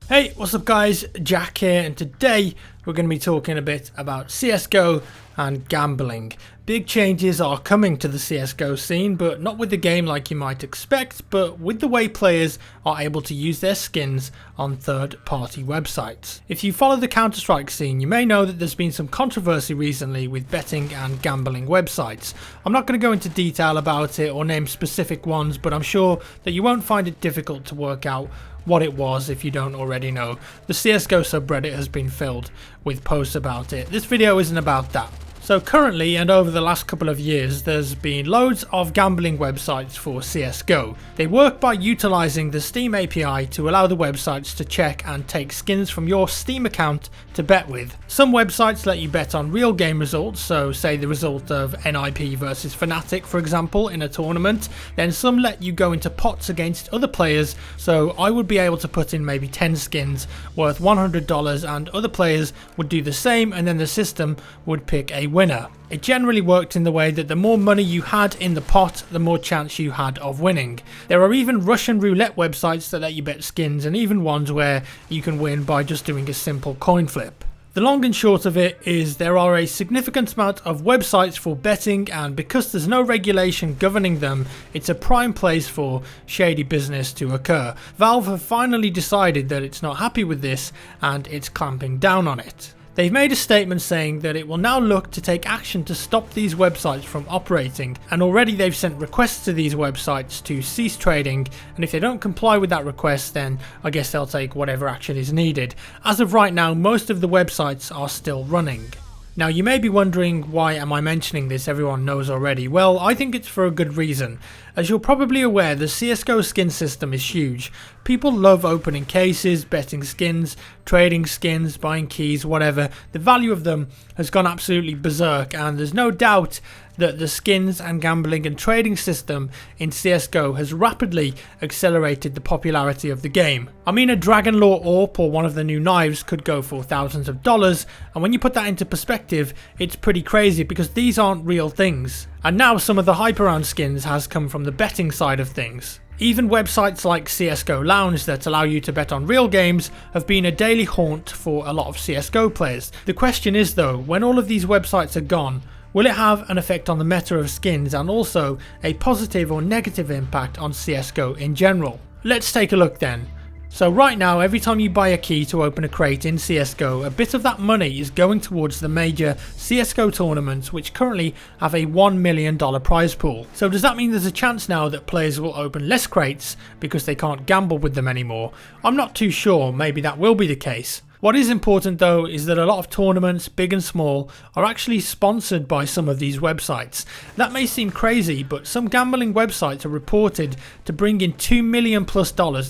Hey, what's up guys, Jack here, and today we're going to be talking a bit about CSGO and gambling. Big changes are coming to the CSGO scene, but not with the game like you might expect, but with the way players are able to use their skins on third-party websites. If you follow the Counter-Strike scene, you may know that there's been some controversy recently with betting and gambling websites. I'm not going to go into detail about it or name specific ones, but I'm sure that you won't find it difficult to work out what it was if you don't already know. The CSGO subreddit has been filled with posts about it. This video isn't about that. So currently, and over the last couple of years, there's been loads of gambling websites for CSGO. They work by utilizing the Steam API to allow the websites to check and take skins from your Steam account to bet with. Some websites let you bet on real game results, so say the result of NIP versus Fnatic for example in a tournament. Then some let you go into pots against other players, so I would be able to put in maybe 10 skins worth $100 and other players would do the same, and then the system would pick a winner. It generally worked in the way that the more money you had in the pot, the more chance you had of winning. There are even Russian roulette websites that let you bet skins, and even ones where you can win by just doing a simple coin flip. The long and short of it is there are a significant amount of websites for betting, and because there's no regulation governing them, it's a prime place for shady business to occur. Valve have finally decided that it's not happy with this and it's clamping down on it. They've made a statement saying that it will now look to take action to stop these websites from operating, and already they've sent requests to these websites to cease trading, and if they don't comply with that request, then I guess they'll take whatever action is needed. As of right now, most of the websites are still running. Now you may be wondering, why am I mentioning this? Everyone knows already. Well, I think it's for a good reason. As you're probably aware, the CSGO skin system is huge. People love opening cases, betting skins, trading skins, buying keys, whatever. The value of them has gone absolutely berserk, and there's no doubt that the skins and gambling and trading system in CSGO has rapidly accelerated the popularity of the game. I mean, a Dragon Lore AWP or one of the new knives could go for thousands of dollars, and when you put that into perspective, it's pretty crazy because these aren't real things. And now some of the hype around skins has come from the betting side of things. Even websites like CSGO Lounge that allow you to bet on real games have been a daily haunt for a lot of CSGO players. The question is though, when all of these websites are gone, will it have an effect on the meta of skins and also a positive or negative impact on CSGO in general? Let's take a look then. So right now, every time you buy a key to open a crate in CSGO, a bit of that money is going towards the major CSGO tournaments, which currently have a $1 million prize pool. So does that mean there's a chance now that players will open less crates because they can't gamble with them anymore? I'm not too sure, maybe that will be the case. What is important though is that a lot of tournaments, big and small, are actually sponsored by some of these websites. That may seem crazy, but some gambling websites are reported to bring in $2 million+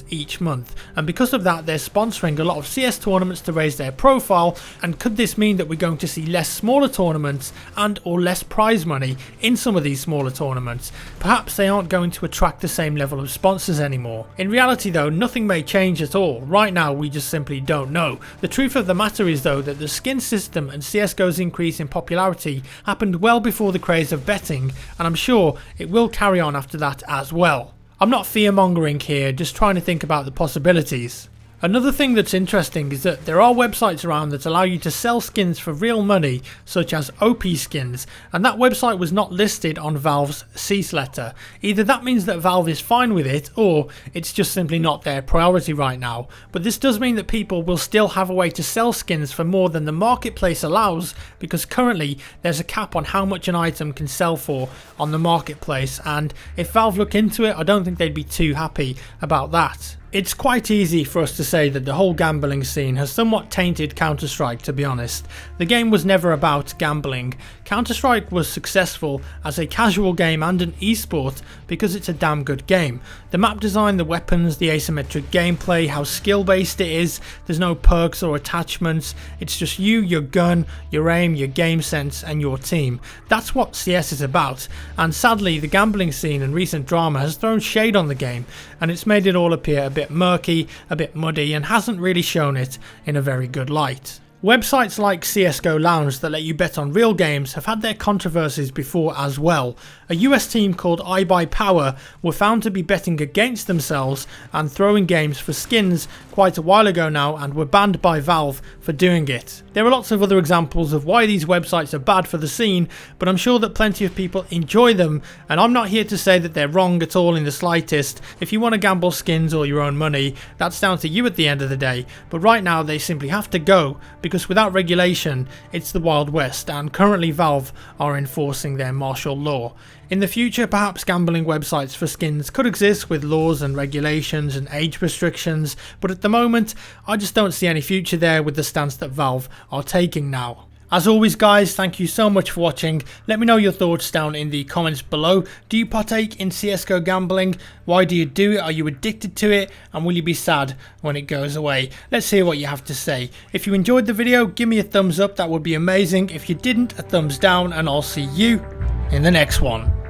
each month, and because of that they're sponsoring a lot of CS tournaments to raise their profile. And could this mean that we're going to see less smaller tournaments and or less prize money in some of these smaller tournaments? Perhaps they aren't going to attract the same level of sponsors anymore. In reality though, nothing may change at all. Right now we just simply don't know. The truth of the matter is though that the skin system and CSGO's increase in popularity happened well before the craze of betting, and I'm sure it will carry on after that as well. I'm not fear-mongering here, just trying to think about the possibilities. Another thing that's interesting is that there are websites around that allow you to sell skins for real money, such as OP skins, and that website was not listed on Valve's cease letter. Either that means that Valve is fine with it, or it's just simply not their priority right now. But this does mean that people will still have a way to sell skins for more than the marketplace allows, because currently there's a cap on how much an item can sell for on the marketplace, and if Valve look into it, I don't think they'd be too happy about that. It's quite easy for us to say that the whole gambling scene has somewhat tainted Counter-Strike, to be honest. The game was never about gambling. Counter-Strike was successful as a casual game and an esport because it's a damn good game. The map design, the weapons, the asymmetric gameplay, how skill based it is, there's no perks or attachments, it's just you, your gun, your aim, your game sense and your team. That's what CS is about, and sadly the gambling scene and recent drama has thrown shade on the game, and it's made it all appear a bit murky, a bit muddy, and hasn't really shown it in a very good light. Websites like CSGO Lounge that let you bet on real games have had their controversies before as well. A US team called iBuyPower were found to be betting against themselves and throwing games for skins quite a while ago now, and were banned by Valve for doing it. There are lots of other examples of why these websites are bad for the scene, but I'm sure that plenty of people enjoy them, and I'm not here to say that they're wrong at all in the slightest. If you want to gamble skins or your own money, that's down to you at the end of the day, but right now they simply have to go, because without regulation, it's the Wild West, and currently Valve are enforcing their martial law. In the future, perhaps gambling websites for skins could exist with laws and regulations and age restrictions, but at the moment, I just don't see any future there with the stance that Valve are taking now. As always guys, thank you so much for watching. Let me know your thoughts down in the comments below. Do you partake in CSGO gambling? Why do you do it? Are you addicted to it? And will you be sad when it goes away? Let's hear what you have to say. If you enjoyed the video, give me a thumbs up, that would be amazing. If you didn't, a thumbs down, and I'll see you in the next one.